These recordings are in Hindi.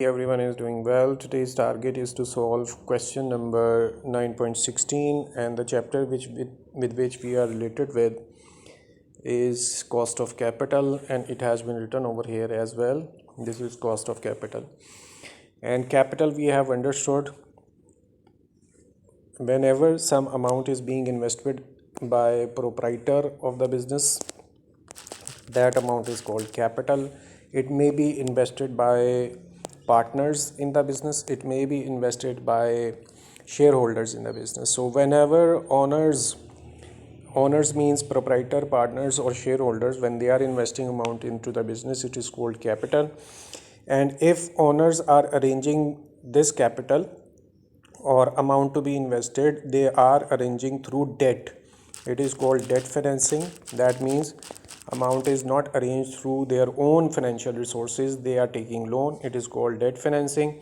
Everyone is doing well. Today's target is to solve question number 9.16, and the chapter with which we are related with is cost of capital, and it has been written over here as well. This is cost of capital. And capital, we have understood, whenever some amount is being invested by proprietor of the business, that amount is called capital. It may be invested by partners in the business, it may be invested by shareholders in the business. So whenever owners means proprietor, partners or shareholders, when they are investing amount into the business, it is called capital. And if owners are arranging this capital or amount to be invested, they are arranging through debt. It is called debt financing. That means amount is not arranged through their own financial resources, they are taking loan. It is called debt financing.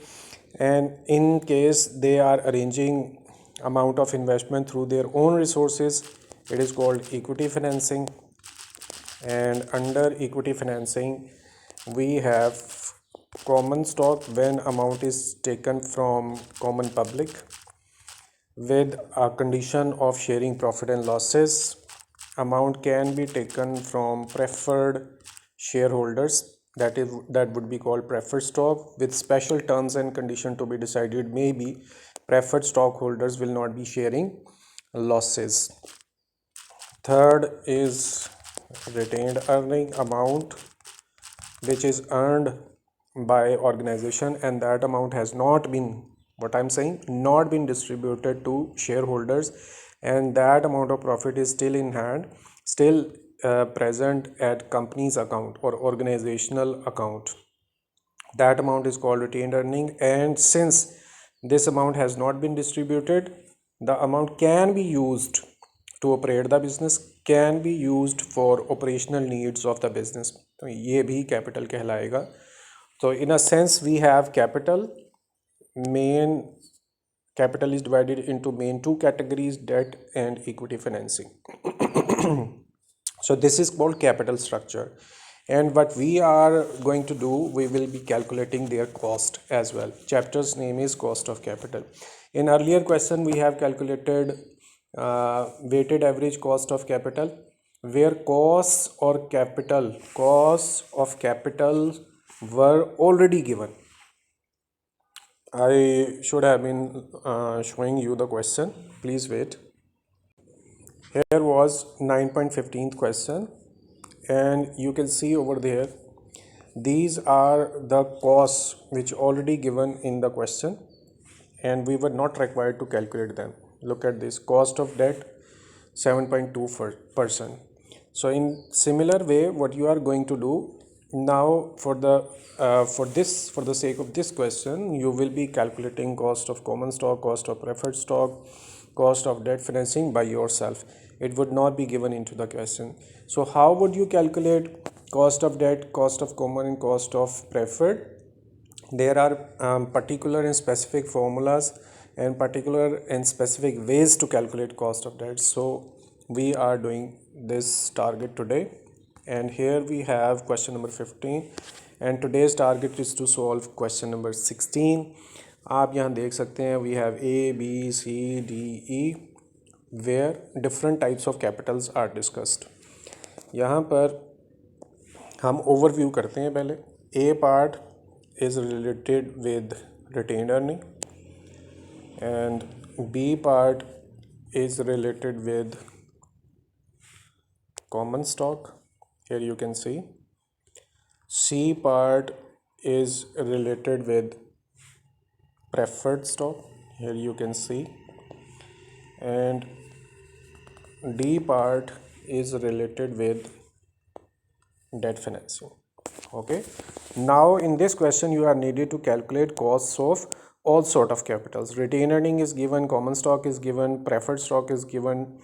And in case they are arranging amount of investment through their own resources, it is called equity financing. And under equity financing, we have common stock, when amount is taken from common public with a condition of sharing profit and losses. Amount can be taken from preferred shareholders, that would be called preferred stock, with special terms and condition to be decided. Maybe preferred stockholders will not be sharing losses. Third is retained earning, amount which is earned by organization and that amount has not been, what I'm saying, not been distributed to shareholders, and that amount of profit is still in hand, still present at company's account or organizational account. That amount is called retained earning. And since this amount has not been distributed, the amount can be used to operate the business, can be used for operational needs of the business. तो ये भी capital कहलाएगा. So in a sense, we have capital. Main capital is divided into main two categories, debt and equity financing. So this is called capital structure. And what we are going to do, we will be calculating their cost as well. Chapter's name is cost of capital. In earlier question, we have calculated weighted average cost of capital, where costs of capital were already given. I should have been showing you the question. Please wait. Here was 9.15th question, and you can see over there, these are the costs which already given in the question and we were not required to calculate them. Look at this, cost of debt 7.2%. So in similar way, what you are going to do now, for the sake of this question, you will be calculating cost of common stock, cost of preferred stock, cost of debt financing by yourself. It would not be given into the question. So how would you calculate cost of debt, cost of common and cost of preferred? There are particular and specific formulas and particular and specific ways to calculate cost of debt. So we are doing this target today, and here we have question number 15, and today's target is to solve question number 16. आप यहाँ देख सकते हैं, we have A, B, C, D, E, where different types of capitals are discussed. यहाँ पर हम overview करते हैं पहले. A part is related with retained earning, and B part is related with common stock. Here you can see. C part is related with preferred stock. Here you can see. And D part is related with debt financing. Okay. Now in this question, you are needed to calculate costs of all sort of capitals. Retained earning is given, common stock is given, preferred stock is given,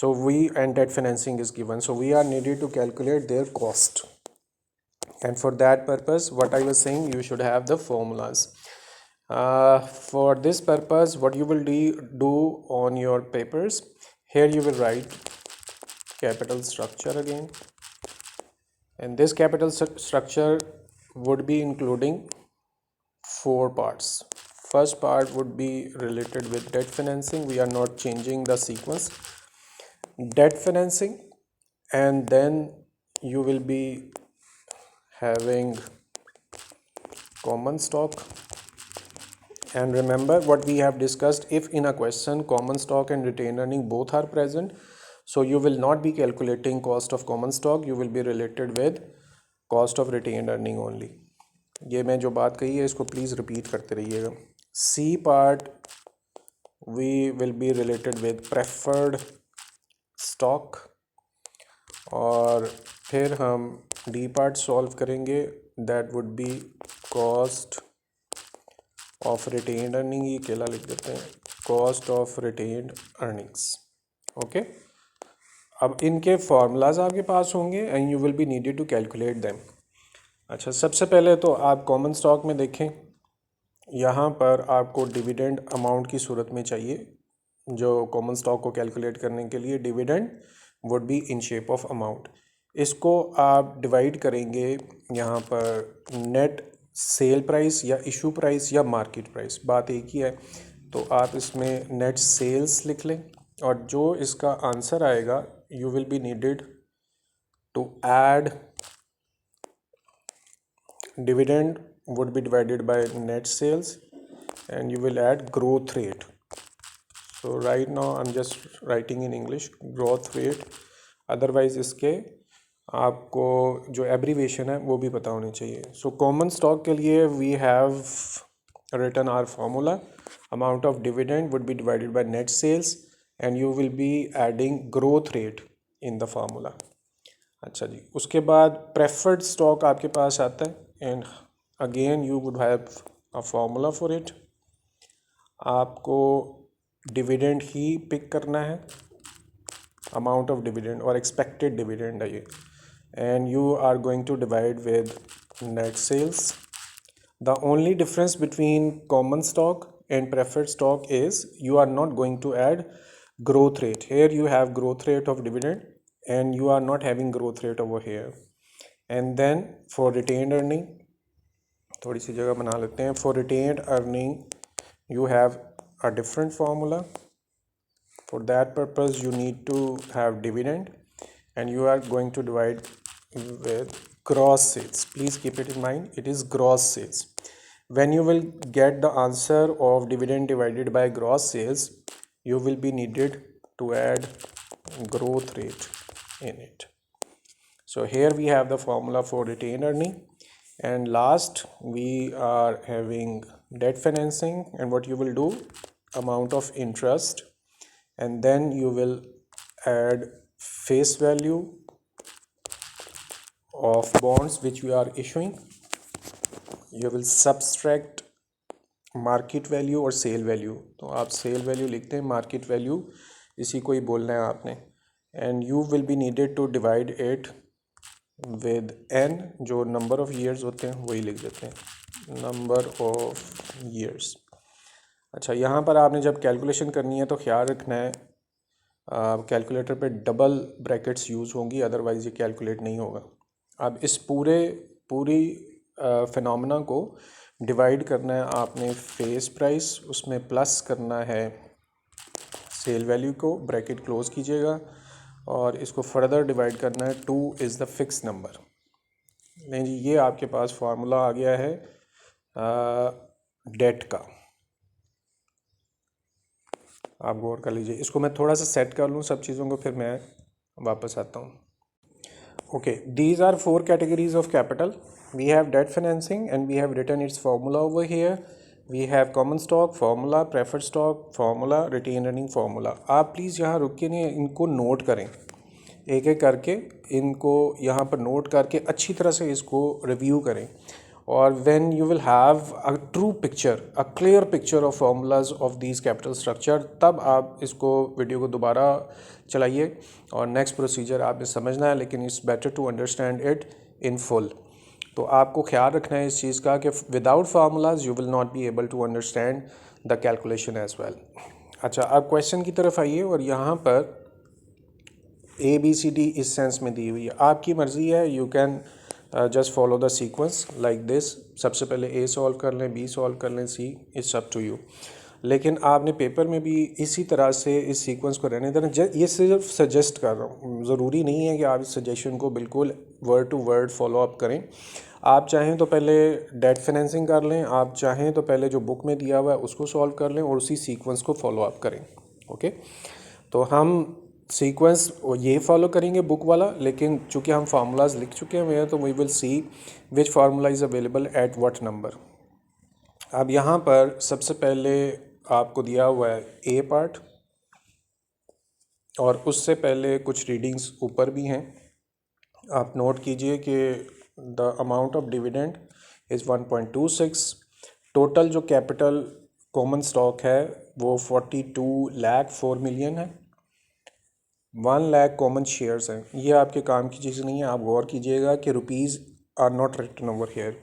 and debt financing is given. So we are needed to calculate their cost. And for that purpose, what I was saying, you should have the formulas. For this purpose, what you will do on your papers, here you will write capital structure again. And this capital structure would be including four parts. First part would be related with debt financing. We are not changing the sequence. Debt financing, and then you will be having common stock. And remember what we have discussed, if in a question common stock and retained earning both are present, so you will not be calculating cost of common stock, you will be related with cost of retained earning only. ये मैं जो बात कही है इसको प्लीज़ रिपीट करते रहिएगा. C part we will be related with preferred stock, और फिर हम डी पार्ट सॉल्व करेंगे, that would be cost of retained earning. ये अकेला लिख देते हैं, cost of retained earnings. Okay, अब इनके फार्मूलाज आपके पास होंगे and you will be needed to calculate them. अच्छा, सबसे पहले तो आप कॉमन स्टॉक में देखें, यहाँ पर आपको डिविडेंड अमाउंट की सूरत में चाहिए. जो कॉमन स्टॉक को कैलकुलेट करने के लिए dividend would be in shape of amount. इसको आप डिवाइड करेंगे यहाँ पर नेट सेल प्राइस या इशू प्राइस या मार्केट प्राइस, बात एक ही है. तो आप इसमें नेट सेल्स लिख लें, और जो इसका आंसर आएगा you will be needed to add dividend would be divided by net sales, and you will add growth rate. So right now I'm just writing in English growth rate, otherwise इसके आपको जो एब्रीवेशन है वो भी पता होनी चाहिए. सो कॉमन स्टॉक के लिए we have written our formula. Amount of dividend would be divided by net sales, and you will be adding growth rate in the formula. अच्छा जी, उसके बाद प्रेफर्ड स्टॉक आपके पास आता है, and again you would have a formula for it. आपको डिविडेंड ही पिक करना है, अमाउंट ऑफ डिविडेंड और एक्सपेक्टेड डिविडेंड है ये, and you are going to divide with net sales. The only difference between common stock and preferred stock is you are not going to add growth rate. Here you have growth rate of dividend and you are not having growth rate over here. And then for retained earning, थोड़ी सी जगह बना लेते हैं. For retained earning you have a different formula. For that purpose you need to have dividend, and you are going to divide with gross sales. Please keep it in mind, it is gross sales. When you will get the answer of dividend divided by gross sales, you will be needed to add growth rate in it. So here we have the formula for retained earning, and last we are having debt financing, and what you will do, amount of interest, and then you will add face value of bonds which you are issuing. You will subtract market value और सेल वैल्यू. तो आप सेल वैल्यू लिखते हैं, मार्केट वैल्यू इसी को ही बोलना है आपने, and you will be needed to divide it with n, जो नंबर ऑफ़ ईयर्स होते हैं वही लिख देते हैं, नंबर ऑफ ईयर्स. अच्छा, यहाँ पर आपने जब कैलकुलेशन करनी है तो ख्याल रखना है कैलकुलेटर पे डबल ब्रैकेट्स यूज़ होंगी, अदरवाइज़ ये कैलकुलेट नहीं होगा. अब इस पूरी फिनोमेना को डिवाइड करना है आपने फेस प्राइस, उसमें प्लस करना है सेल वैल्यू को, ब्रैकेट क्लोज कीजिएगा, और इसको फर्दर डिवाइड करना है. 2 इज़ द फिक्स नंबर. नहीं जी, ये आपके पास फार्मूला आ गया है डेट का. आप गौर कर लीजिए. इसको मैं थोड़ा सा सेट कर लूँ सब चीज़ों को, फिर मैं वापस आता हूँ. Okay, these are 4 categories of capital. We have debt financing, and we have written its formula over here. We have common stock formula, preferred stock formula, retained earning formula. आप प्लीज़ यहाँ रुक के नहीं, इनको नोट करें एक एक करके, इनको यहाँ पर नोट करके अच्छी तरह से इसको रिव्यू करें. और when you will have a true picture, a clear picture of formulas of these capital structure, तब आप इसको वीडियो को दोबारा चलाइए और नेक्स्ट प्रोसीजर आपने समझना है, लेकिन it's better to understand it in full. तो आपको ख्याल रखना है इस चीज़ का कि without formulas you will not be able to understand the calculation as well. अच्छा, आप क्वेश्चन की तरफ आइए, और यहाँ पर ABCD इस सेंस में दी हुई है. आपकी मर्ज़ी है, you can just follow the sequence like this. सबसे पहले ए सॉल्व कर लें, बी सॉल्व कर लें, सी, इट्स अप टू यू। लेकिन आपने पेपर में भी इसी तरह से इस सीक्वेंस को रहने देना। ये सिर्फ सजेस्ट कर रहा हूँ, ज़रूरी नहीं है कि आप इस सजेशन को बिल्कुल word to word follow up करें। आप चाहें तो पहले डेट फाइनेंसिंग कर लें, आप चाहें तो पहले जो बुक में दिया हुआ है उसको सॉल्व कर लें और उसी सीक्वेंस को फॉलो अप करें। ओके, तो हम सीक्वेंस ये फॉलो करेंगे बुक वाला, लेकिन चूँकि हम फार्मूलाज लिख चुके हैं तो we will see which formula is available at what number. अब यहाँ पर सबसे पहले आपको दिया हुआ है ए पार्ट, और उससे पहले कुछ रीडिंग्स ऊपर भी हैं। आप नोट कीजिए कि the amount of dividend is 1.26। Total जो कैपिटल कॉमन स्टॉक है वो 42,04,000,000 है। 1 लाख कॉमन शेयर्स हैं। ये आपके काम की चीज़ नहीं है, आप गौर कीजिएगा कि rupees are not written over here,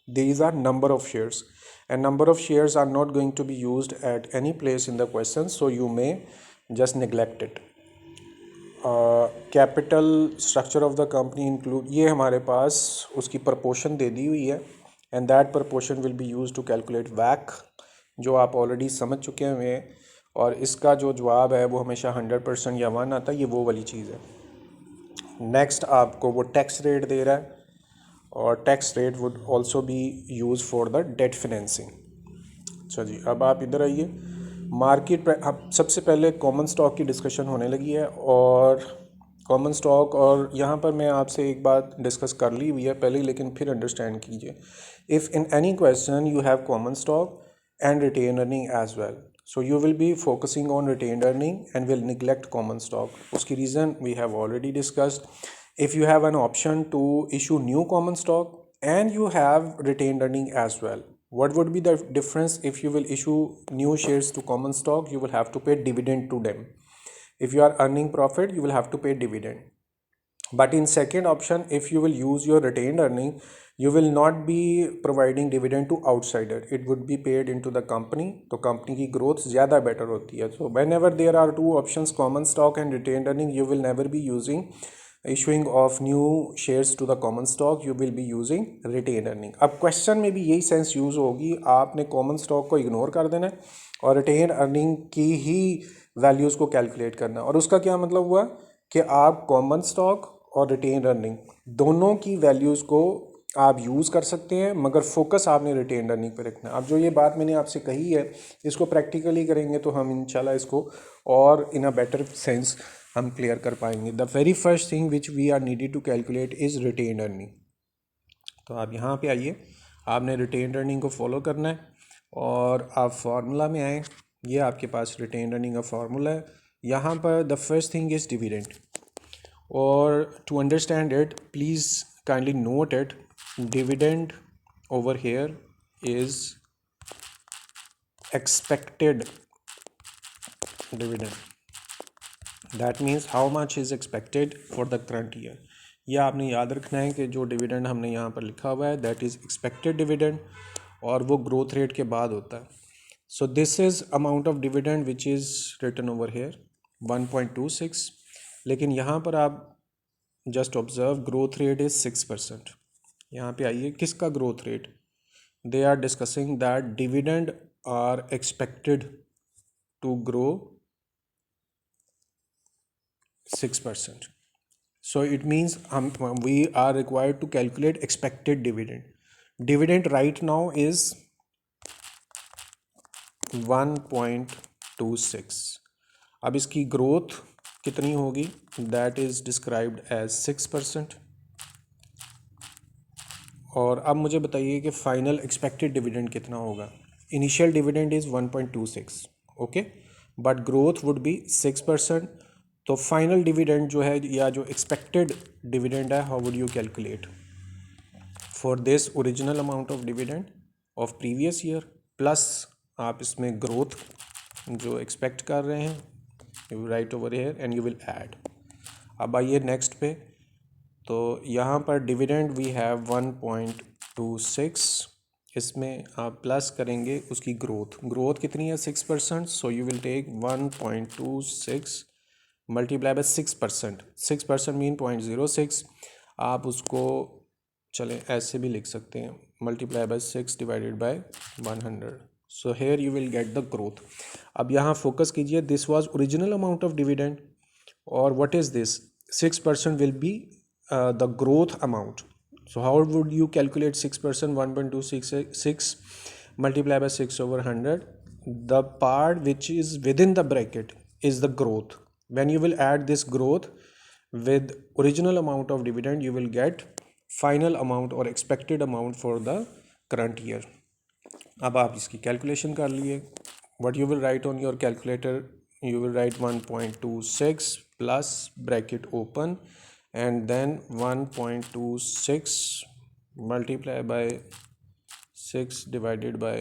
these are number of shares and number of shares are not going to be used at any place in the question, so you may just neglect it. Capital structure of the company include, ये हमारे पास उसकी प्रपोर्शन दे दी हुई है, and that proportion will be use to calculate वैक, जो आप ऑलरेडी समझ चुके हैं। और इसका जो जवाब है वो हमेशा 100% या 1 आता है, ये वो वाली चीज़ है। नेक्स्ट आपको वो टैक्स रेट दे रहा है, और tax rate would also be use for the debt financing. अच्छा जी, अब आप इधर आइए। मार्केट अब सबसे पहले कॉमन स्टॉक की डिस्कशन होने लगी है, और कॉमन स्टॉक, और यहाँ पर मैं आपसे एक बात डिस्कस कर ली हुई है पहले, लेकिन फिर अंडरस्टैंड कीजिए। If in any question you have common stock and retain earning as well, so you will be focusing on retained earning and will neglect common stock. उसकी reason we have already discussed. If you have an option to issue new common stock and you have retained earning as well, what would be the difference? If you will issue new shares to common stock, you will have to pay dividend to them. If you are earning profit, you will have to pay dividend. But in second option, if you will use your retained earning, you will not be providing dividend to outsider, it would be paid into the company, तो company की growth ज़्यादा better होती है। So whenever there are two options, common stock and retained earning, you will never be using issuing of new shares to the common stock, you will be using retained earning। अब question में भी यही सेंस यूज़ होगी, आपने common stock को इग्नोर कर देना है और retained earning की ही वैल्यूज़ को कैलकुलेट करना है। और उसका क्या मतलब हुआ कि आप कॉमन स्टॉक और रिटेन अर्निंग दोनों की वैल्यूज़ को आप यूज़ कर सकते हैं, मगर फोकस आपने रिटेन अर्निंग पे रखना है। अब जो ये बात मैंने आपसे कही है, इसको प्रैक्टिकली करेंगे तो हम इंशाल्लाह इसको और इन अ बेटर सेंस हम क्लियर कर पाएंगे। The very first thing which we are needed to calculate is retain earning. तो आप यहाँ पे आइए, आपने रिटेन अर्निंग को फॉलो करना है और आप फार्मूला में आए। ये आपके पास रिटेन अर्निंग का फार्मूला है। यहाँ पर the first thing is dividend, और to understand it, please kindly note it. Dividend over here is expected dividend. That means how much is expected for the current year. यह आपने याद रखना है कि जो डिविडेंड हमने यहाँ पर लिखा हुआ है दैट इज़ एक्सपेक्टेड डिविडेंड, और वो ग्रोथ रेट के बाद होता है। So this is amount of dividend which is written over here 1.26। लेकिन यहाँ पर आप just observe growth rate is 6%। यहाँ पे आइए, किसका growth rate? They are discussing that dividend are expected to grow 6%. So it means we are required to calculate expected dividend. Dividend right now is 1.26. अब इसकी ग्रोथ कितनी होगी? That is described as 6%. और अब मुझे बताइए कि फाइनल एक्सपेक्टेड डिविडेंड कितना होगा? Initial dividend is 1.26, okay, but growth would be 6%। तो फाइनल डिविडेंड जो है या जो एक्सपेक्टेड डिविडेंड है, how would you calculate? For this original amount of dividend of previous year plus आप इसमें ग्रोथ जो एक्सपेक्ट कर रहे हैं, you right over here and you will add. अब आइए नेक्स्ट पे। तो यहाँ पर डिविडेंड वी हैव 1.26, इसमें आप प्लस करेंगे उसकी ग्रोथ कितनी है? 6%। So you will take 1.26 multiply by 6%। 6% mean 0.06। आप उसको चलें ऐसे भी लिख सकते हैं, multiply by 6 divided by 100. So here you will get the growth. अब यहाँ फोकस कीजिए, this was original amount of dividend और what is this 6% will be the growth amount. So how would you calculate 6%? 1.266 multiply by 6 over 100. The part which is within the bracket is the growth. When you will add this growth with original amount of dividend, you will get final amount or expected amount for the current year. अब आप इसकी कैलकुलेशन कर लिए. What you will write on your calculator, you will write 1.26 plus bracket open and then 1.26 multiply by 6 divided by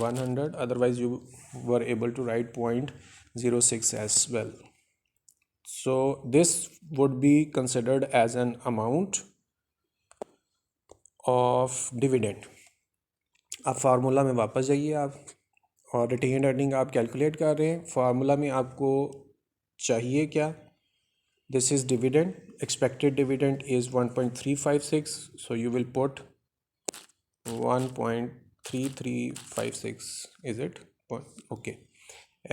100. Otherwise you were able to write 0.06 as well. So this would be considered as an amount of dividend. अब फार्मूला में वापस जाइए आप, और रिटेन अर्निंग आप कैलकुलेट कर रहे हैं. फार्मूला में आपको चाहिए क्या? This is dividend. Expected dividend is 1.356. So you will put 1.3356. Is it? Okay.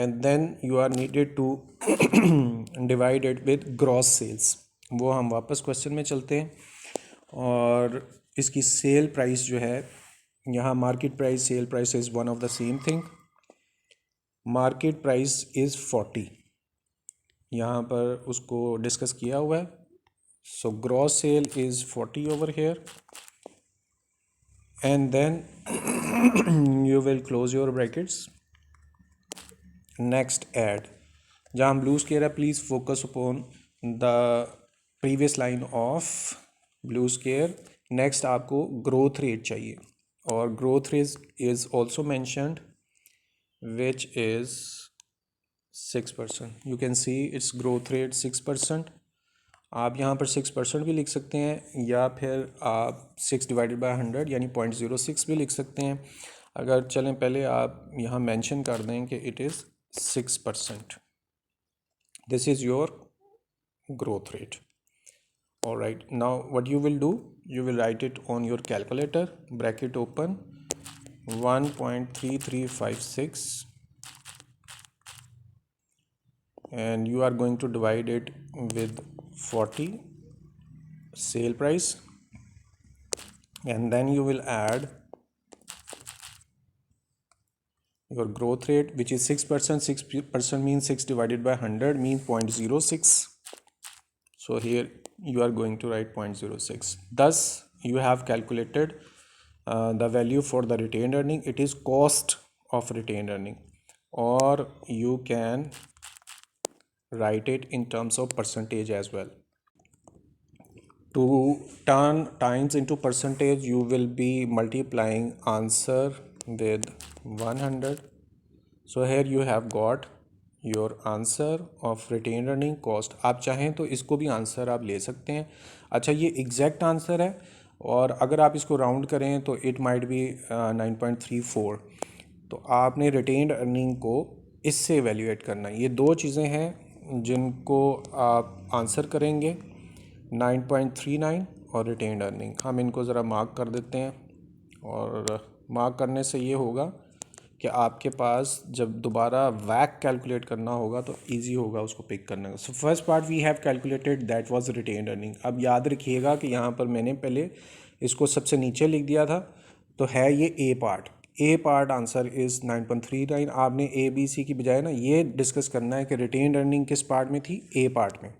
And then you are needed to divide it with gross sales. वो हम वापस क्वेश्चन में चलते हैं, और इसकी सेल प्राइस जो है यहाँ, market price sale price is one of the same thing. Market price is 40, यहाँ पर उसको डिस्कस किया हुआ है. So gross sale is 40 over here and then you will close your brackets. Next add, जहाँ हम ब्लू स्केयर है, please focus upon the previous line of blue square. Next आपको ग्रोथ रेट चाहिए, और growth rate is also mentioned which is 6%. You can see its growth rate 6%. आप यहाँ पर 6% भी लिख सकते हैं, या फिर आप 6 डिवाइडेड बाय 100 यानी 0.06 भी लिख सकते हैं. अगर चलें पहले आप यहाँ मेंशन कर दें कि it is 6%. This is your growth rate. All right, now what you will do, you will write it on your calculator, bracket open, 1.3356, and you are going to divide it with 40 sale price, and then you will add your growth rate, which is 6%. 6% means 6 divided by 100 means 0.06. So here you are going to write 0.06. Thus you have calculated the value for the retained earning. It is cost of retained earning, or you can write it in terms of percentage as well. To turn times into percentage, you will be multiplying answer with 100. So here you have got your answer of retained earning cost. आप चाहें तो इसको भी आंसर आप ले सकते हैं. अच्छा, ये एग्जैक्ट आंसर है, और अगर आप इसको राउंड करें तो इट माइट बी 9.34. तो आपने रिटेन्ड अर्निंग को इससे एवेल्यूएट करना है. ये दो चीज़ें हैं जिनको आप आंसर करेंगे, 9.39 और रिटेन्ड अर्निंग. हम इनको ज़रा मार्क कर देते हैं, और मार्क करने से ये होगा कि आपके पास जब दोबारा वैक कैलकुलेट करना होगा तो इजी होगा उसको पिक करने का. So first part we have calculated, that was retained earning. अब याद रखिएगा कि यहाँ पर मैंने पहले इसको सबसे नीचे लिख दिया था, तो है ये A part. A part answer is 9.39. आपने ए बी सी की बजाय ना ये डिस्कस करना है कि रिटेन्ड अर्निंग किस पार्ट में थी, ए पार्ट में.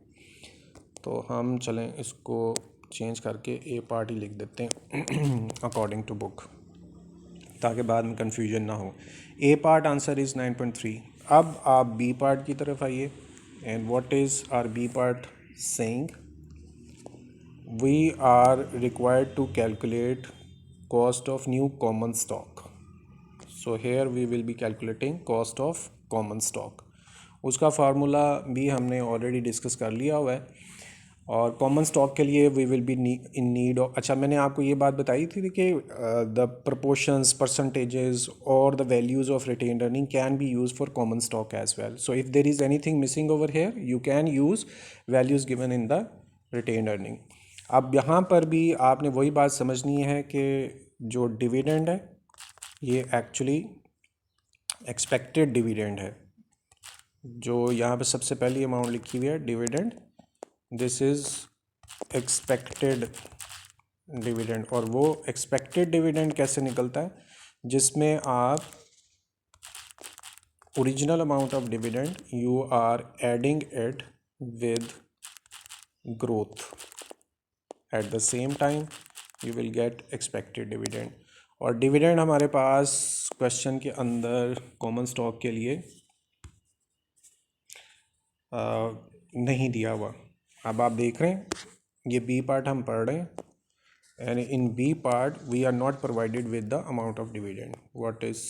तो हम चलें इसको चेंज करके ए पार्ट ही लिख देते हैं अकॉर्डिंग टू बुक, ताकि बाद में कन्फ्यूजन ना हो. A part answer is 9.3. अब आप बी पार्ट की तरफ आइए, and what is our B part saying? We are required to calculate cost of new common stock. So here we will be calculating cost of common stock. उसका फार्मूला भी हमने ऑलरेडी डिस्कस कर लिया हुआ है, और कॉमन स्टॉक के लिए we will be in need of. अच्छा, मैंने आपको ये बात बताई थी कि द प्रपोर्शंस, परसेंटेजेस और the values of retained earning can be use for common stock as well. So if there is anything missing over here, you can use values given in the retained earning. अब यहाँ पर भी आपने वही बात समझनी है कि जो डिविडेंड है ये एक्चुअली एक्सपेक्टेड डिविडेंड है। जो यहाँ पे सबसे पहली अमाउंट लिखी हुई है dividend, this is expected dividend. और वो एक्सपेक्टेड डिविडेंड कैसे निकलता है, जिसमें आप original amount of dividend you are adding it with growth, at the same time you will get expected dividend. और डिविडेंड हमारे पास क्वेश्चन के अंदर कॉमन स्टॉक के लिए नहीं दिया हुआ। अब आप देख रहे हैं ये बी पार्ट हम पढ़ रहे हैं, and in B part we are not provided with the amount of dividend. What is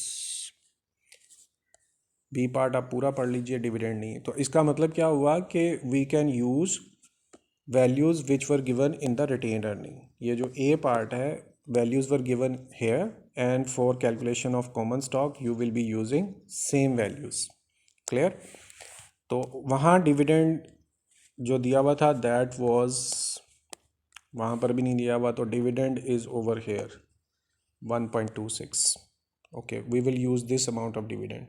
B part आप पूरा पढ़ लीजिए, डिविडेंड नहीं है। तो इसका मतलब क्या हुआ कि we can use values which were given in the retained earning. ये जो ए पार्ट है, values were given here, and for calculation of common stock you will be using same values. Clear? तो वहाँ डिविडेंड जो दिया हुआ था दैट वाज, वहाँ पर भी नहीं दिया हुआ, तो dividend is over here 1.26. okay, we will use this amount of dividend.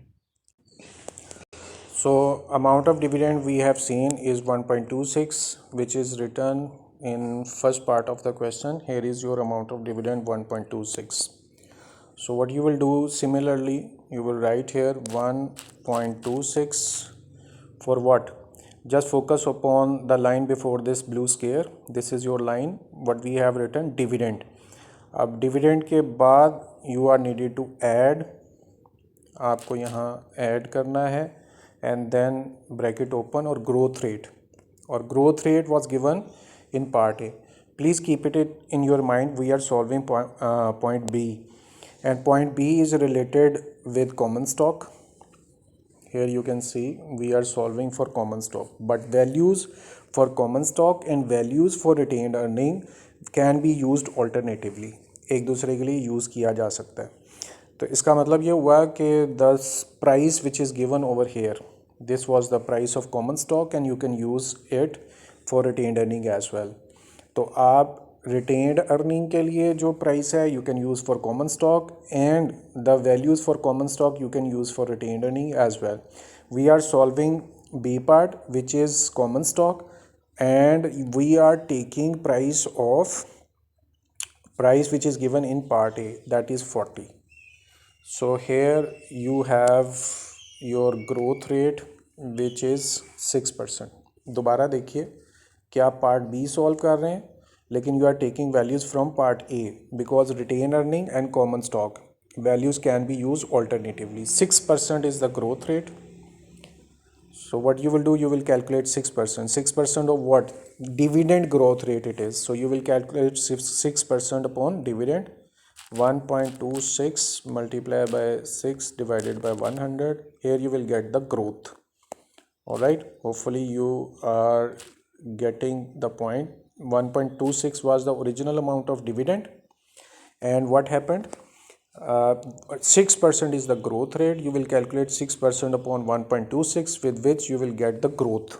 So amount of dividend we have seen is 1.26, which is written in first part of the question. Here is your amount of dividend 1.26. So what you will do, similarly you will write here 1.26 for what? Just focus upon the line before this blue square. This is your line, what we have written dividend. अब डिविडेंड के बाद you are needed to add, आपको यहाँ ऐड करना है, एंड देन ब्रैकेट ओपन और ग्रोथ रेट। और growth rate was given in part A. Please keep it in your mind, we are solving point B, and point B is related with common stock. Here you can see we are solving for common stock, but values for common stock and values for retained earning can be used alternatively, एक दूसरे के लिए यूज़ किया जा सकता है। तो इसका मतलब ये हुआ कि the price which is given over here, this was the price of common stock and you can use it for retained earning as well. तो आप रिटेन्ड अर्निंग के लिए जो प्राइस है you can use for common stock, and the values for common stock you can use for retained earning as well. We are solving B part which is common stock, and we are taking price of price which is given in part A, that is 40. So here you have your growth rate which is 6%. दोबारा देखिए कि आप पार्ट बी सॉल्व कर रहे हैं, लेकिन you are taking values from part A, because retain earning and common stock values can be use alternatively. 6% is the growth rate. So what you will do, you will calculate 6%. 6% of what? Dividend growth rate it is. So you will calculate 6% upon dividend. 1.26 multiplied by 6 divided by 100. Here you will get the growth. Alright, hopefully you are getting the point. 1.26 was the original amount of dividend, and what happened? 6% is the growth rate. You will calculate 6% upon 1.26, with which you will get the growth.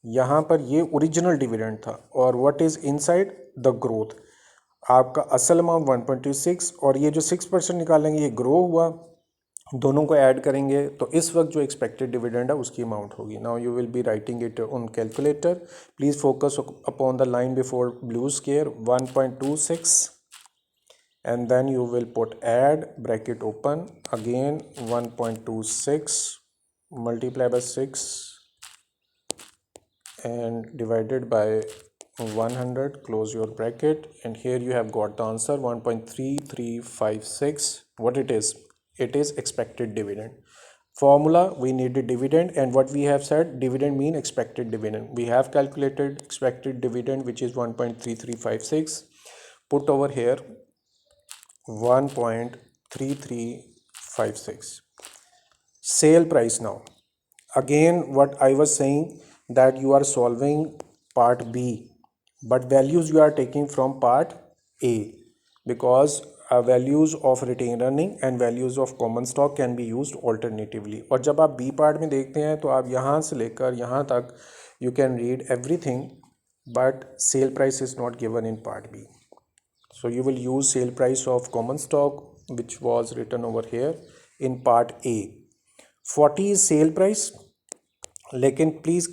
यहाँ पर ये ओरिजिनल डिविडेंड था, और what is inside the growth, आपका असल अमाउंट 1.26 और ये जो 6% निकालेंगे ये ग्रो हुआ, दोनों को ऐड करेंगे तो इस वक्त जो एक्सपेक्टेड डिविडेंड है उसकी अमाउंट होगी। Now you will be writing it on calculator. Please focus upon the line before blue square 1.26, and then you will put add bracket open again 1.26 multiply by 6 and divided by 100, close your bracket, and here you have got the answer 1.3356. what it is? It is expected dividend. Formula, we need the dividend, and what we have said, dividend mean expected dividend. We have calculated expected dividend which is 1.3356. put over here 1.3356. Sale price. Now again what I was saying, that you are solving part B, but values you are taking from part A, because values of retained earning and values of common stock can be used alternatively. और जब आप B part में देखते हैं तो आप यहाँ से लेकर यहाँ तक you can read everything but sale price is not given in part B. So you will use sale price of common stock which was written over here in part A. 40 is sale price, लेकिन please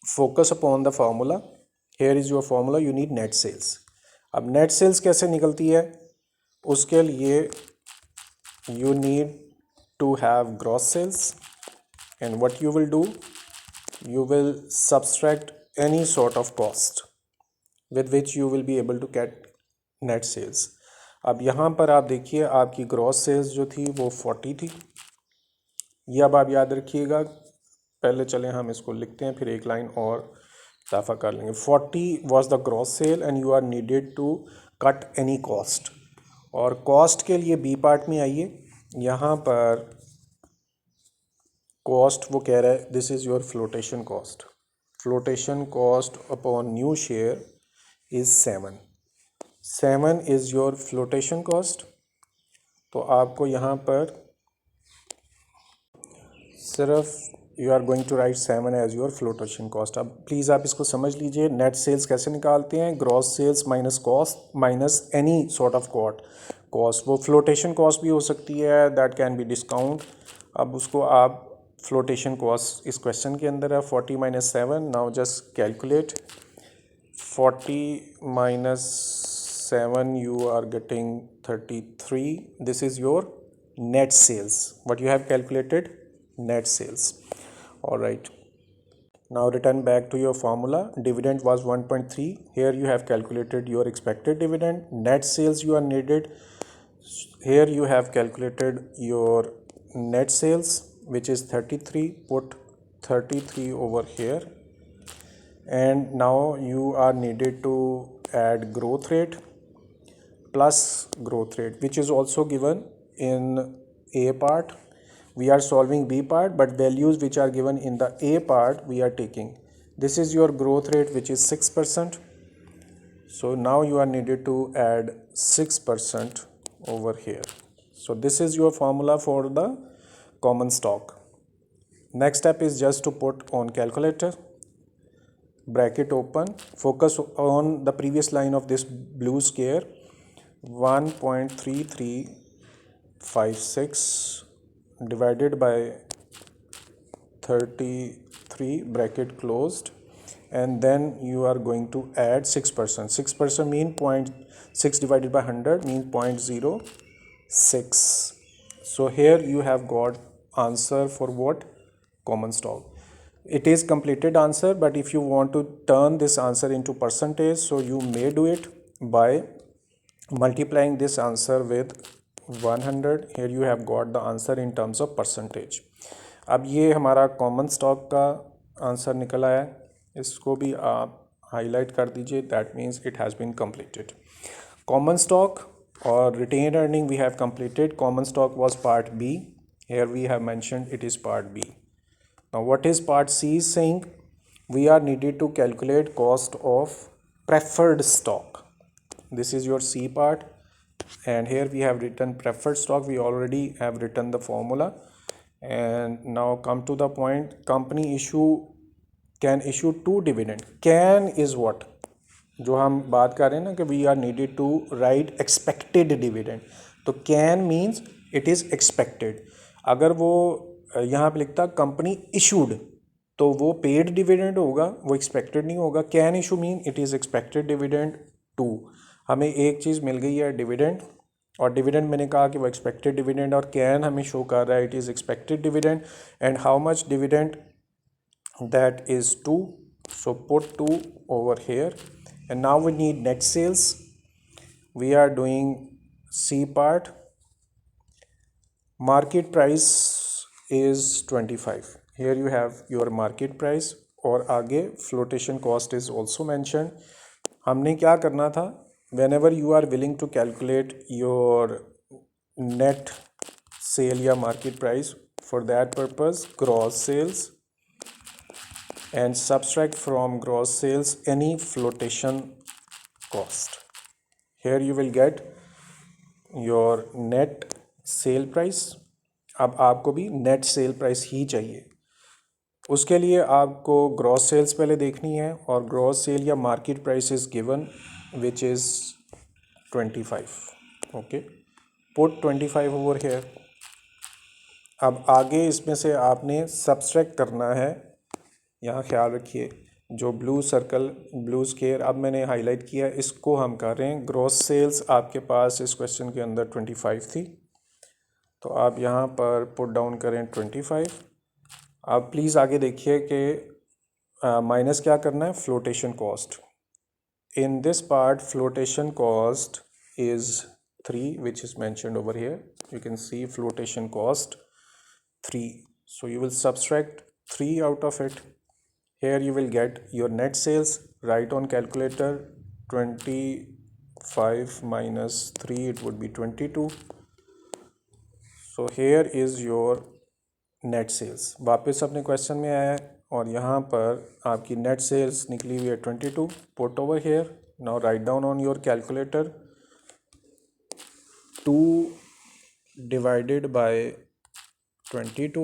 focus upon the formula. Here is your formula, you need net sales. अब net sales कैसे निकलती है, उसके लिए you need to have gross sales, and what you will do, you will subtract any sort of cost with which you will be able to get net sales. अब यहाँ पर आप देखिए आपकी ग्रॉस सेल्स जो थी वो 40 थी, ये अब आप याद रखिएगा. पहले चलें हम इसको लिखते हैं, फिर एक लाइन और इजाफा कर लेंगे. 40 was the gross sale and you are needed to cut any cost. और कॉस्ट के लिए बी पार्ट में आइए. यहाँ पर कॉस्ट वो कह रहा है this is your flotation cost. Flotation cost upon new share is 7 is your flotation cost. तो आपको यहाँ पर सिर्फ you are going to write 7 as your flotation cost. अब प्लीज़ आप इसको समझ लीजिए. नेट सेल्स कैसे निकालते हैं, gross sales minus cost minus any sort of cost. वो फ्लोटेशन कॉस्ट भी हो सकती है, दैट कैन बी डिस्काउंट. अब उसको आप फ्लोटेशन कॉस्ट इस क्वेश्चन के अंदर है 40 minus 7. Now just calculate 40 minus 7, you are getting 33. This is your net sales. What you have calculated? Net sales. All right. Now return back to your formula. Dividend was 1.3. Here you have calculated your expected dividend. Net sales you are needed. Here you have calculated your net sales, which is 33. Put 33 over here. And now you are needed to add growth rate plus growth rate, which is also given in A part. We are solving B part, but values which are given in the A part we are taking. This is your growth rate, which is 6%. So now you are needed to add 6% over here. So this is your formula for the common stock. Next step is just to put on calculator. Bracket open, focus on the previous line of this blue square. 1.3356 divided by 33, bracket closed, and then you are going to add 6%. 6% mean 0.6 divided by 100 means 0.06. So here you have got answer for what? Common stock. It is completed answer, but if you want to turn this answer into percentage, so you may do it by multiplying this answer with 100. Here you have got the answer in terms of percentage. अब ये हमारा कॉमन स्टॉक का आंसर निकल आया, इसको भी आप हाईलाइट कर दीजिए. That means it has been completed. Common stock or retained earning we have completed. Common stock was part B. Here we have mentioned it is part B. Now what is part C is saying? We are needed to calculate cost of preferred stock. This is your C part, and here we have written preferred stock. We already have written the formula. And now come to the point. Company can issue 2 dividend. Can is what? जो हम बात कर रहे हैं ना कि we are needed to write expected dividend. तो can means it is expected. अगर वो यहाँ पे लिखता कंपनी issued, तो वो पेड डिविडेंड होगा, वो एक्सपेक्टेड नहीं होगा. Can issue mean it is expected dividend 2. हमें एक चीज़ मिल गई है डिविडेंड, और डिविडेंड मैंने कहा कि वो एक्सपेक्टेड डिविडेंड, और कैन हमें शो कर रहा है it is expected dividend. And how much dividend? That is 2. So put 2 over here. And now we need net sales. We are doing C part. Market price is 25. Here you have your market price, और आगे flotation cost is also mentioned. हमने क्या करना था? Whenever you are willing to calculate your net sale या market price, for that purpose gross sales and subtract from gross sales any flotation cost. Here you will get your net sale price. अब आपको भी नेट सेल प्राइस ही चाहिए. उसके लिए आपको ग्रॉस सेल्स पहले देखनी है, और ग्रॉस सेल या market price is given which is 25. Okay, put 25 over hair. अब आगे इसमें से आपने सब्सट्रैक्ट करना है. यहाँ ख्याल रखिए, जो ब्लू सर्कल, ब्लू स्केयर अब मैंने हाईलाइट किया है, इसको हम कर रहे हैं ग्रॉस सेल्स. आपके पास इस क्वेश्चन के अंदर 25 थी, तो आप यहाँ पर पुट डाउन करें 25. आप प्लीज़ आगे देखिए कि माइनस क्या करना है, flotation cost. In this part flotation cost is 3, which is mentioned over here. You can see flotation cost 3, so you will subtract 3 out of it. Here you will get your net sales. Write on calculator 25 minus 3, it would be 22. So here is your net sales. वापस अपने क्वेश्चन में आया है और यहाँ पर आपकी net sales निकली हुई है 22. Put over here. Now write down on your calculator 2 divided by 22.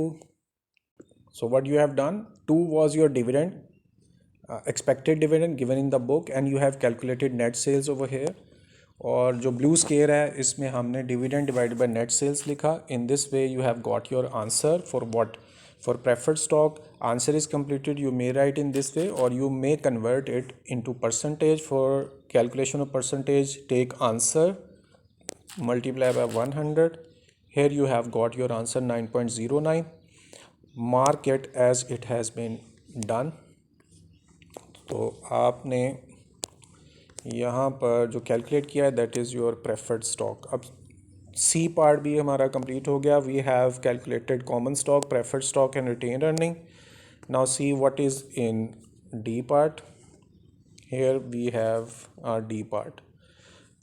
So what you have done, 2 was your dividend, expected dividend given in the book, and you have calculated net sales over here. और जो ब्लू स्केयर है इसमें हमने dividend divided by net sales लिखा. In this way you have got your answer for what, for preferred stock. Answer is completed. You may write in this way और you may convert it into percentage. For calculation of percentage, take answer, multiply by 100. Here you have got your answer 9.09. Mark it as it has been done. तो आपने यहाँ पर जो कैलकुलेट किया है that is your preferred stock. अब सी पार्ट भी हमारा कंप्लीट हो गया. We have calculated common stock, preferred stock and retain earning. Now see what is in D part. Here we have our D part.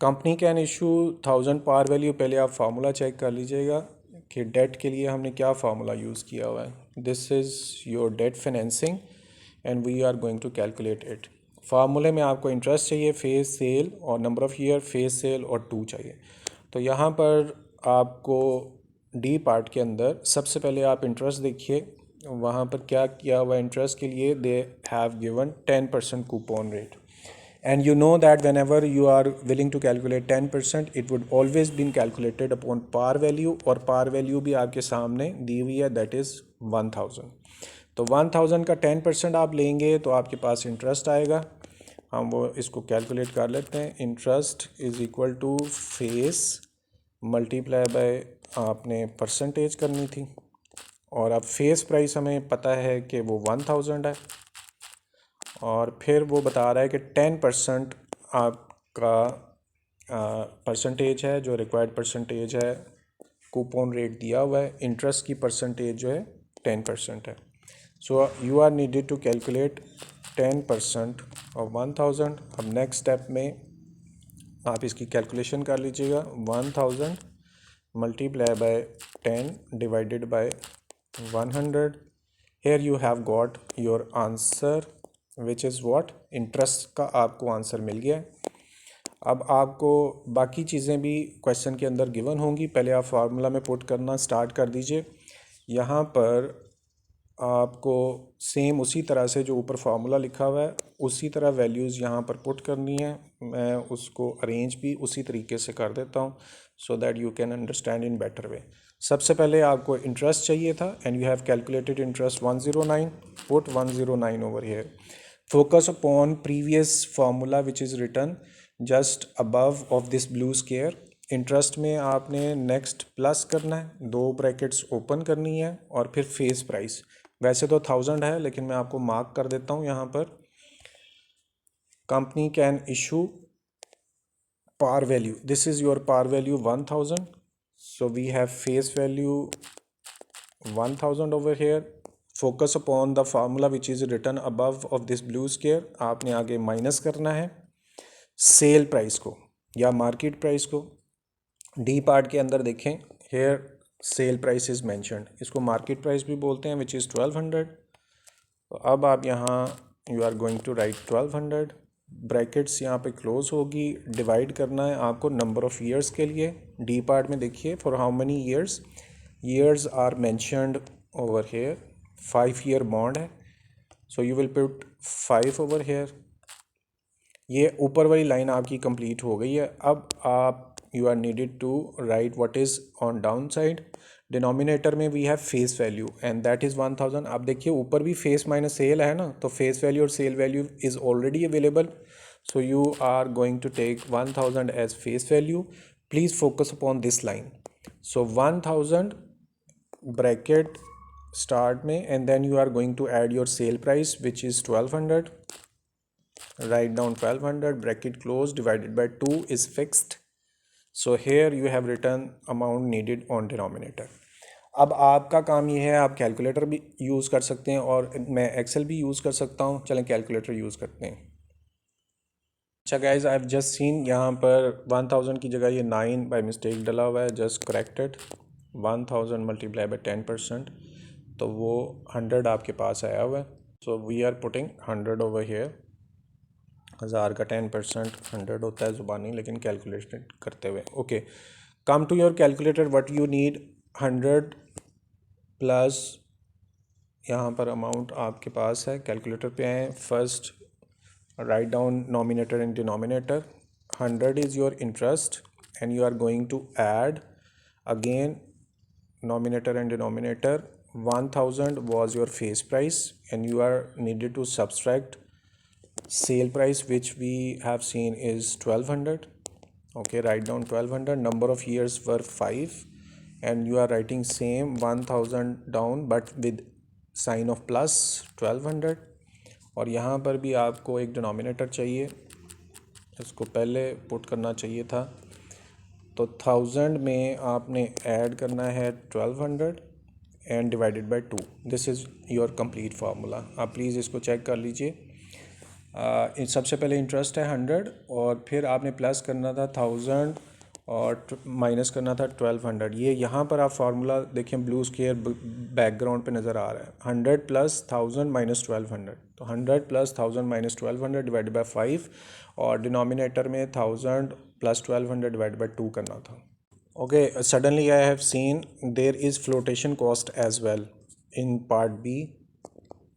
Company can issue 1000 par value. पहले आप फार्मूला चेक कर लीजिएगा कि डेट के लिए हमने क्या फार्मूला यूज़ किया हुआ है. This is your debt financing and we are going to calculate it. फार्मूले में आपको इंटरेस्ट चाहिए, फेस सेल और number of year, face sale और 2 चाहिए. तो यहाँ पर आपको डी पार्ट के अंदर सबसे पहले आप इंटरेस्ट देखिए. वहाँ पर क्या किया हुआ इंटरेस्ट के लिए, they have given 10% coupon rate. And you know that whenever you are willing to calculate 10%, it would always been calculated upon par value, और par value भी आपके सामने दी हुई है, that is 1000. तो 1000 का 10% आप लेंगे तो आपके पास इंटरेस्ट आएगा. हम वो इसको कैलकुलेट कर लेते हैं. Interest is equal to face multiply by आपने परसेंटेज करनी थी, और अब फेस प्राइस हमें पता है कि वो 1000 है, और फिर वो बता रहा है कि 10% आपका परसेंटेज है, जो रिक्वायर्ड परसेंटेज है. कूपन रेट दिया हुआ है. इंटरेस्ट की परसेंटेज जो है 10% है. So you are needed to calculate 10% of 1000. अब नेक्स्ट स्टेप में आप इसकी कैलकुलेशन कर लीजिएगा. 1000 multiply by 10 divided by 100. Here you have got your answer, which is what, interest का आपको आंसर मिल गया. अब आपको बाकी चीज़ें भी क्वेश्चन के अंदर गिवन होंगी. पहले आप फार्मूला में पुट करना स्टार्ट कर दीजिए. यहाँ पर आपको सेम उसी तरह से जो ऊपर फार्मूला लिखा हुआ है उसी तरह वैल्यूज़ यहाँ पर पुट करनी है. मैं उसको अरेंज भी उसी तरीके से कर देता हूँ so that you can understand in better way. सबसे पहले आपको इंटरेस्ट चाहिए था and you have calculated interest 109. Put 109 over here. Focus upon previous formula which is written just above of this blue square. Interest में आपने नेक्स्ट प्लस करना है, 2 ब्रैकेट्स ओपन करनी है, और फिर फेस प्राइस. वैसे तो 1000 है लेकिन मैं आपको मार्क कर देता हूँ यहाँ पर. Company can issue par value. This is your par value 1000. So we have face value 1000 over here. Focus upon the formula which is written above of this blue square. आपने आगे माइनस करना है सेल प्राइस को या मार्केट प्राइस को. डी पार्ट के अंदर देखें, here sale price is mentioned. इसको मार्केट प्राइस भी बोलते हैं, विच इज़ 1200. तो अब आप यहाँ you are going to write 1200. Brackets यहाँ पे क्लोज होगी. डिवाइड करना है आपको नंबर ऑफ़ ईयर्स के लिए. डी पार्ट में देखिए for how many years. Years are mentioned over here. 5 year bond है, so you will put 5 over here. ये ऊपर वाली लाइन आपकी कंप्लीट हो गई है। अब आप you are needed to write what is on down side. Denominator में we have face value and that is 1000। आप देखिए ऊपर भी फेस माइनस सेल है ना, तो फेस वैल्यू और sale value is already available, so you are going to take 1000 as face value. Please focus upon this line. So 1000 bracket start में and then you are going to add your sale price which is 1200। write down 1200 bracket close divided by 2 is fixed, so here you have written amount needed on denominator। अब आपका काम ये है, आप कैलकुलेटर भी यूज़ कर सकते हैं और मैं एक्सेल भी यूज़ कर सकता हूँ। चलें कैलकुलेटर यूज़ करते हैं। अच्छा guys, I have just seen यहाँ पर 1000 की जगह ये 9 बाय मिस्टेक डला हुआ है, जस्ट करेक्टेड। 1000 मल्टीप्लाई बाय 10%, तो वो 100 आपके पास आया हुआ है। So we are putting 100 over here. 1000 का 10% 100 होता है ज़ुबानी, लेकिन कैलकुलेशन करते हुए। Okay, come to your calculator, what you need 100 plus यहाँ पर अमाउंट आपके पास है। कैलकुलेटर पे आए, first write down nominator and denominator. 100 is your interest and you are going to add again nominator and denominator। 1000 was your face price and you are needed to subtract sale price which we have seen is 1200। okay, write down 1200, number of years were 5 and you are writing same 1000 down but with sign of plus 1200। और यहाँ पर भी आपको एक डिनोमिनेटर चाहिए, इसको पहले पुट करना चाहिए था। तो 1000 में आपने ऐड करना है 1200 and divided by 2। This is your complete formula. आप प्लीज़ इसको चेक कर लीजिए। सबसे पहले इंटरेस्ट है 100 और फिर आपने प्लस करना था 1000 और माइनस करना था 1200। ये यहाँ पर आप फार्मूला देखें, ब्लू स्क्वायर बैकग्राउंड पे नज़र आ रहा है। 100 प्लस 1000 माइनस 1200, तो 100 प्लस 1000 माइनस 1200 डिवाइडेड बाय 5 और डिनोमिनेटर में 1000 प्लस 1200 डिवाइड बाय 2 करना था। Okay, suddenly I have seen there is flotation cost as well in part B.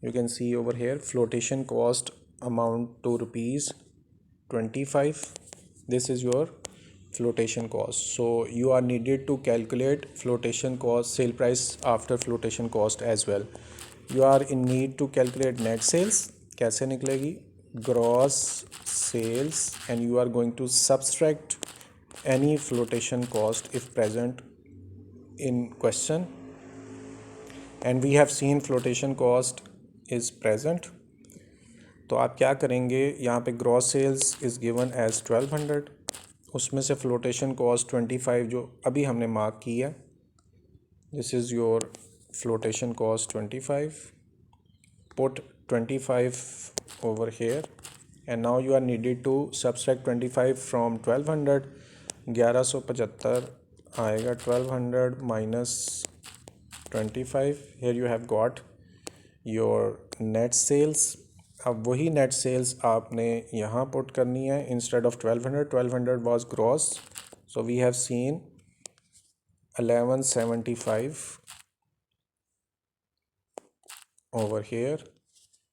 you can see over here flotation cost amount to ₹25। this is your flotation cost, so you are needed to calculate flotation cost, sale price after flotation cost as well। you are in need to calculate net sales। कैसे निकलेगी? gross sales and you are going to subtract any flotation cost if present in question, and we have seen flotation cost is present। तो आप क्या करेंगे, यहाँ पे gross sales is given as 1200, उसमें से फ्लोटेशन कॉस्ट 25 जो अभी हमने मार्क की है, this is your flotation cost 25। Put 25 over here and now you are needed to subtract 25 from 1200। 1175 आएगा, 1200 minus 25। Here you have got your net sales. अब वही नेट सेल्स आपने यहाँ पुट करनी है instead of 1200 was gross, so we have seen 1175 over here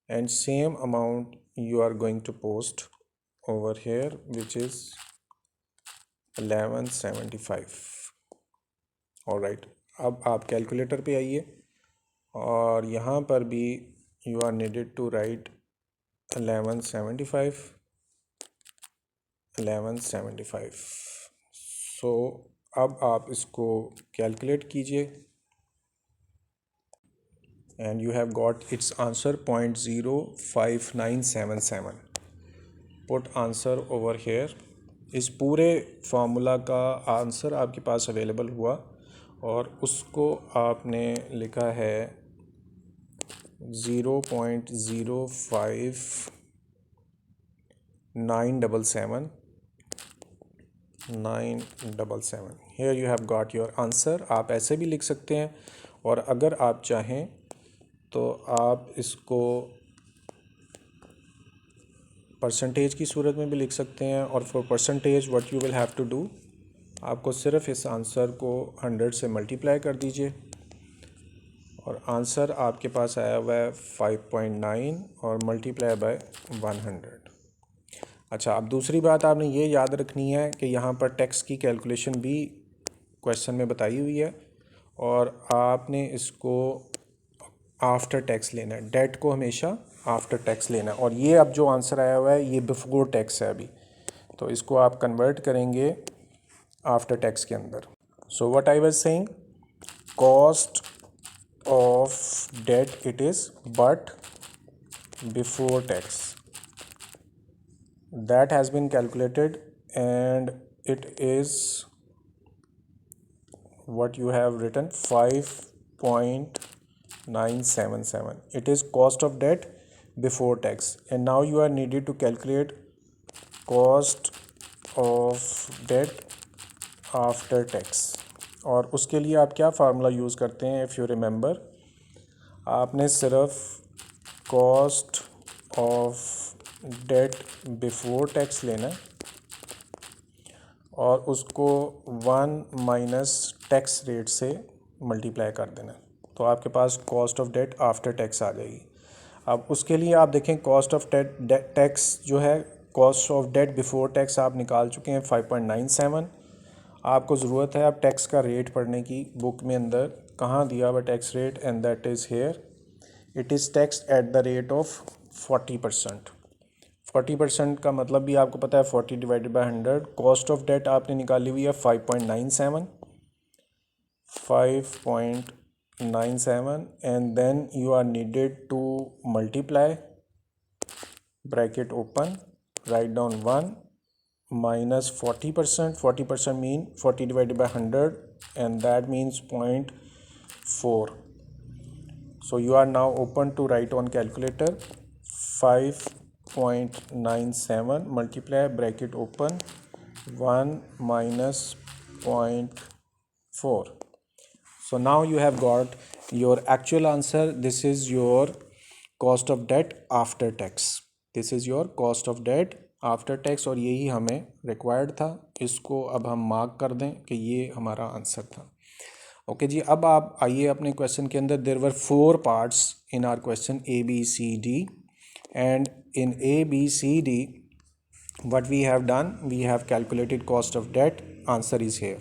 and same amount you are going to post over here which is 1175। alright, अब आप कैलकुलेटर पे आइए और यहाँ पर भी you are needed to write 1175। So अब आप इसको कैलकुलेट कीजिए and you have got its answer 0.05977। Put answer over here. इस पूरे फार्मूला का आंसर आपके पास अवेलेबल हुआ और उसको आपने लिखा है 0.05977। Here you have got your answer. आप ऐसे भी लिख सकते हैं और अगर आप चाहें तो आप इसको परसेंटेज की सूरत में भी लिख सकते हैं। और for percentage what you will have to do, आपको सिर्फ इस आंसर को 100 से मल्टीप्लाई कर दीजिए और आंसर आपके पास आया हुआ है 5.9 और मल्टीप्लाई बाय 100। अच्छा, अब दूसरी बात आपने ये याद रखनी है कि यहाँ पर टैक्स की कैलकुलेशन भी क्वेश्चन में बताई हुई है और आपने इसको आफ्टर टैक्स लेना है। डेट को हमेशा आफ्टर टैक्स लेना है। और ये अब जो आंसर आया हुआ है ये बिफोर टैक्स है अभी, तो इसको आप कन्वर्ट करेंगे आफ्टर टैक्स के अंदर। So what I was saying, cost of debt it is but before tax that has been calculated and it is what you have written 5.977. It is cost of debt before tax, and now you are needed to calculate cost of debt after tax. और उसके लिए आप क्या फार्मूला यूज़ करते हैं? इफ़ यू रिमेंबर, आपने सिर्फ cost of debt before tax लेना है और उसको 1 माइनस टैक्स रेट से मल्टीप्लाई कर देना, तो आपके पास cost of debt after tax आ जाएगी। अब उसके लिए आप देखें, कॉस्ट ऑफ टैक्स जो है, cost of debt before tax आप निकाल चुके हैं 5.97। आपको ज़रूरत है अब टैक्स का रेट पढ़ने की। बुक में अंदर कहाँ दिया हुआ tax rate, and that is here, it is tax at the rate of 40%। 40% का मतलब भी आपको पता है 40 divided by 100। Cost of debt आपने निकाली हुई है 5.97 and then you are needed to multiply, bracket open, write down 1 minus 40%. 40% mean 40 divided by 100 and that means 0.4. So you are now open to write on calculator 5.97 multiply, bracket open, 1 minus 0.4. So now you have got your actual answer. This is your cost of debt after tax. This is your cost of debt after tax और यही हमें रिक्वायर्ड था। इसको अब हम मार्क कर दें कि ये हमारा आंसर था। ओके जी, अब आप आइए अपने क्वेश्चन के अंदर। There were 4 parts in our question A B C D, and in A B C D what we have done, we have calculated cost of debt, answer is here.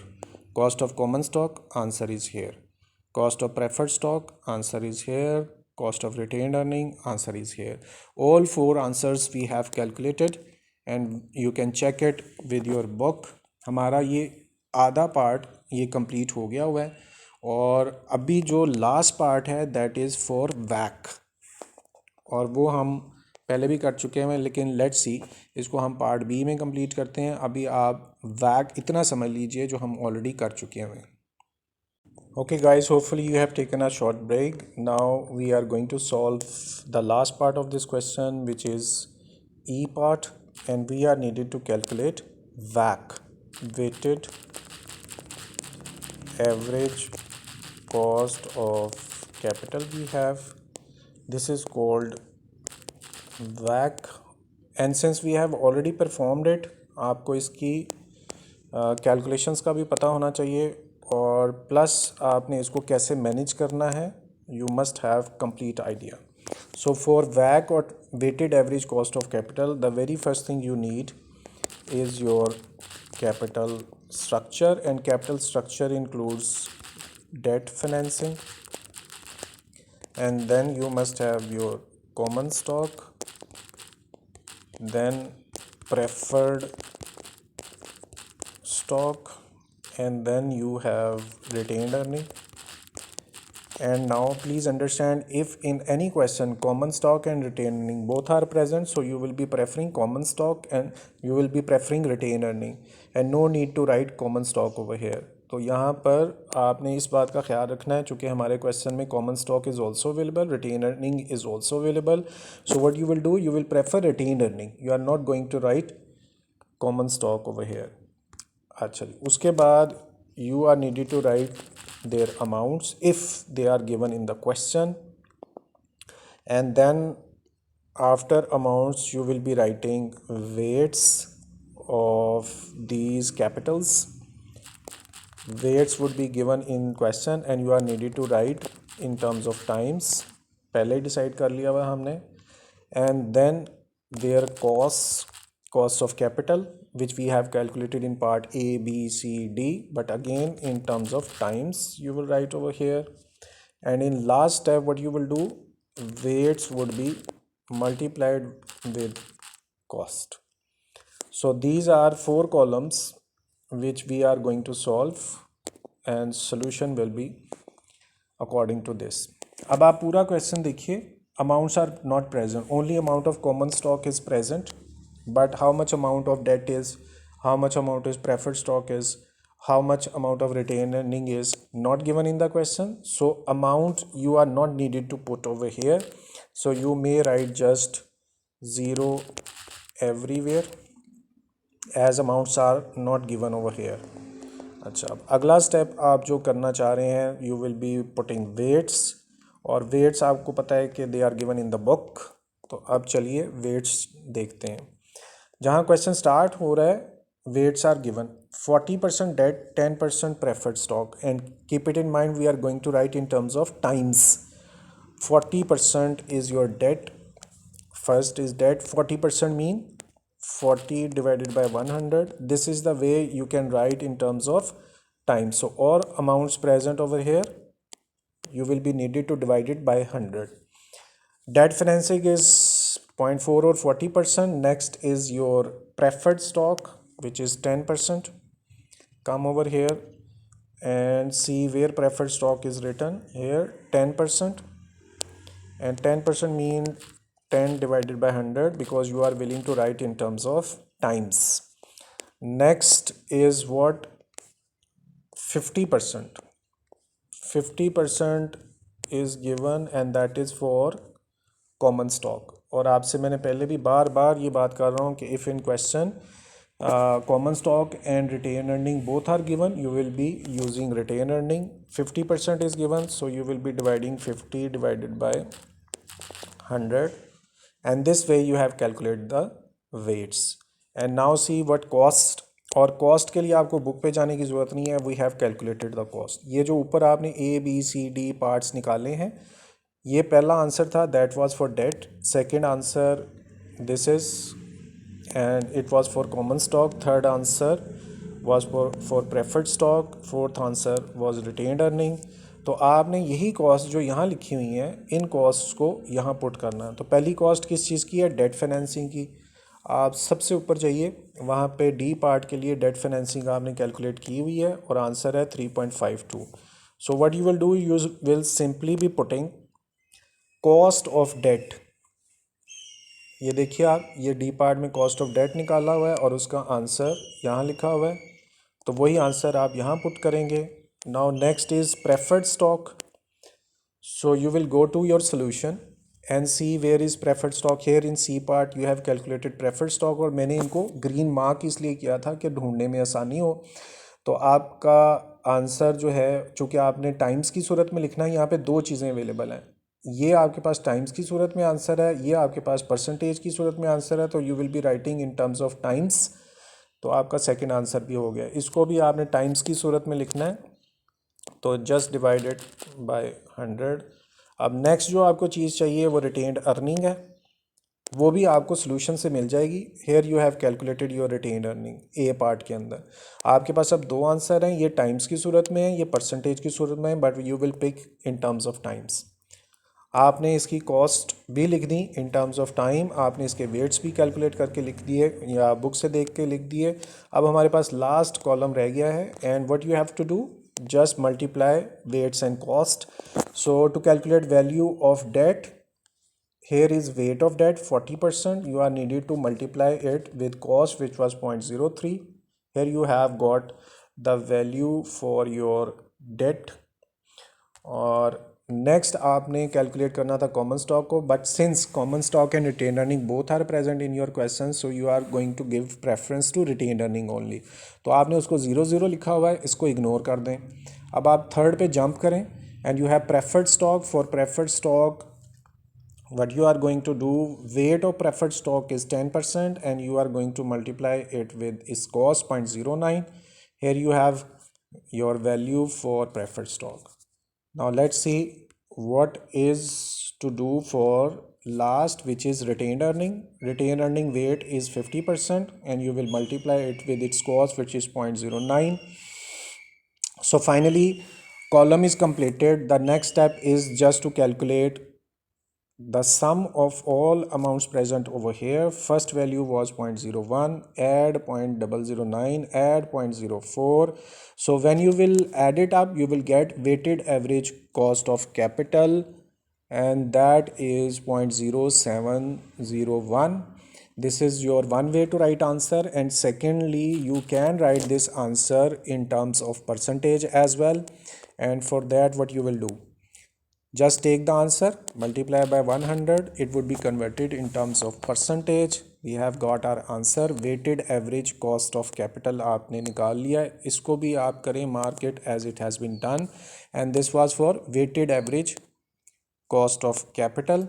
Cost of common stock, answer is here. Cost of preferred stock, answer is here. Cost of retained earning, answer is here. All 4 answers we have calculated and you can check it with your book. हमारा ये आधा पार्ट ये कंप्लीट हो गया हुआ है और अभी जो लास्ट पार्ट है दैट इज़ फॉर वैक, और वो हम पहले भी कर चुके हैं, लेकिन लेट्स सी इसको हम पार्ट बी में कंप्लीट करते हैं। अभी आप वैक इतना समझ लीजिए जो हम ऑलरेडी कर चुके हैं। Okay guys, hopefully you have taken a short break. Now we are going to solve the last part of this question which is E part, and we are needed to calculate वैक, weighted average cost of capital we have, this is called WACC, and since we have already performed it, आपको इसकी कैलकुलेशंस का भी पता होना चाहिए और प्लस आपने इसको कैसे मैनेज करना है, you must have complete idea. So for WACC और weighted average cost of capital, the very first thing you need is your capital structure, and capital structure includes debt financing, and then you must have your common stock, then preferred stock, and then you have retained earning. And now please understand, if in any question common stock and retained earning both are present, so you will be preferring common stock and you will be preferring retained earning, and no need to write common stock over here. तो यहाँ पर आपने इस बात का ख्याल रखना है, चूँकि हमारे क्वेश्चन में common stock is also available, retain earning is also available, so what you will do, you will prefer retain earning, you are not going to write common stock over here. अच्छा, उसके बाद you are needed to write their amounts if they are given in the question, and then after amounts you will be writing weights of these capitals, weights would be given in question and you are needed to write in terms of times, पहले ही decide कर लिया हुआ हमने, and then their costs of capital which we have calculated in part A, B, C, D, but again in terms of times you will write over here, and in last step what you will do, weights would be multiplied with cost. So these are 4 columns which we are going to solve and solution will be according to this. अब आप पूरा क्वेश्चन देखिए. Amounts are not present, only amount of common stock is present, but how much amount of debt is, how much amount is preferred stock is, how much amount of retained earning is not given in the question. So amount you are not needed to put over here, so you may write just 0 everywhere as amounts are not given over here. अच्छा, अब अगला स्टेप आप जो करना चाह रहे हैं, you will be putting weights, और वेट्स आपको पता है कि they are given in the book. तो अब चलिए वेट्स देखते हैं. जहाँ क्वेश्चन स्टार्ट हो रहा है, weights are given 40% debt, 10% preferred stock, and keep it in mind we are going to write in terms of times. 40% is your debt. First is debt. 40% mean 40 divided by 100. This is the way you can write in terms of time. So all amounts present over here, you will be needed to divide it by 100. Debt financing is 0.4 or 40%. Next is your preferred stock, which is 10%. Come over here and see where preferred stock is written. Here 10%, and 10% mean 10 divided by 100 because you are willing to write in terms of times. Next is what? 50%. 50% is given and that is for common stock. और आपसे मैंने पहले भी बार बार ये बात कर रहा हूँ कि if in question common stock and retained earning both are given, you will be using retained earning. 50% is given, so you will be dividing 50 divided by 100, and this way you have calculated the weights. And now see what cost, और cost के लिए आपको बुक पे जाने की ज़रूरत नहीं है. We have calculated the cost. ये जो ऊपर आपने ABCD पार्ट्स निकाले हैं, ये पहला आंसर था, that was for debt. Second answer this is and it was for common stock. Third answer was for preferred stock. Fourth answer was retained earning. तो आपने यही कॉस्ट जो यहाँ लिखी हुई हैं, इन कॉस्ट को यहाँ पुट करना है. तो पहली कॉस्ट किस चीज़ की है? डेट फाइनेंसिंग की. आप सबसे ऊपर जाइए, वहाँ पे डी पार्ट के लिए डेट फाइनेंसिंग आपने कैलकुलेट की हुई है और आंसर है 3.52. So what you will do, you will simply be putting cost of debt. ये देखिए आप, ये डी पार्ट में कॉस्ट ऑफ डेट निकाला हुआ है और उसका आंसर यहाँ लिखा हुआ है, तो वही आंसर आप यहाँ पुट करेंगे. Now next is preferred stock. So you will go to your solution and see where is preferred stock. Here in C part you have calculated preferred stock, और मैंने इनको ग्रीन मार्क इसलिए किया था कि ढूंढने में आसानी हो. तो आपका आंसर जो है, चूँकि आपने टाइम्स की सूरत में लिखना है, यहाँ पे दो चीज़ें अवेलेबल हैं. ये आपके पास टाइम्स की सूरत में आंसर है, ये आपके पास परसेंटेज की सूरत में आंसर है, तो you will be writing in terms of times. तो आपका सेकंड आंसर भी हो गया. इसको भी आपने टाइम्स की सूरत में लिखना है, तो जस्ट डिवाइडेड बाय 100. अब नेक्स्ट जो आपको चीज़ चाहिए वो रिटेन्ड अर्निंग है, वो भी आपको सोल्यूशन से मिल जाएगी. Here you have calculated your retained earning A part के अंदर. आपके पास अब दो आंसर हैं, ये टाइम्स की सूरत में है, ये परसेंटेज की सूरत में है, but you will pick in terms of times. आपने इसकी कॉस्ट भी लिख दी इन टर्म्स ऑफ टाइम, आपने इसके वेट्स भी कैलकुलेट करके लिख दिए या बुक से देख के लिख दिए. अब हमारे पास लास्ट कॉलम रह गया है, and what you have to do, just multiply weights and cost. So to calculate value of debt, here is weight of debt 40%. You are needed to multiply it with cost, which was 0.03. Here you have got the value for your debt. और नेक्स्ट आपने कैलकुलेट करना था कॉमन स्टॉक को, but since common stock and retain earning both are present in your question, so you are going to give preference to retain earning only. तो आपने उसको 0 लिखा हुआ है, इसको इग्नोर कर दें. अब आप थर्ड पे जंप करें and you have preferred stock. For preferred stock what you are going to do, weight of preferred stock is 10% and you are going to multiply it with its cost 0.09. Here you have your value for preferred stock. Now let's see what is to do for last, which is retained earning. Retained earning weight is 50% and you will multiply it with its cost, which is 0.09. So finally column is completed. The next step is just to calculate the sum of all amounts present over here. First value was 0.01, add 0.009, add 0.04. So when you will add it up, you will get weighted average cost of capital, and that is 0.0701. This is your one way to write answer, and secondly you can write this answer in terms of percentage as well. And for that, what you will do, just take the answer, multiply by 100, it would be converted in terms of percentage. We have got our answer. Weighted average cost of capital आपने निकाल लिया, इसको भी आप करें mark it as it has been done, and this was for weighted average cost of capital.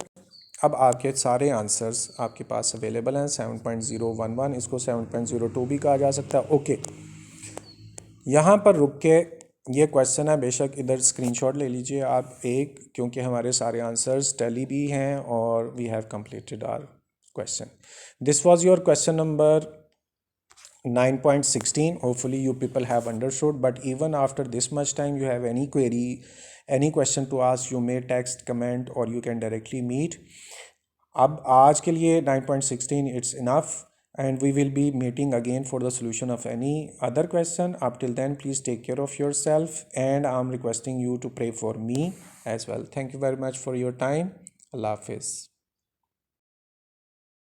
अब आपके सारे आंसर्स आपके पास अवेलेबल हैं. 7.011, इसको 7.02 भी कहा जा सकता है. ओके, यहाँ पर रुक के ये क्वेश्चन है, बेशक इधर स्क्रीनशॉट ले लीजिए आप एक, क्योंकि हमारे सारे आंसर्स टैली भी हैं और we have completed our question. This was your question number 9.16. hopefully you people have understood, but even after this much time you have any query, any question to ask, you may text, comment, or you can directly meet. अब आज के लिए 9.16 it's enough, and we will be meeting again for the solution of any other question. Up till then, please take care of yourself, and I'm requesting you to pray for me as well. Thank you very much for your time. Allah Hafiz.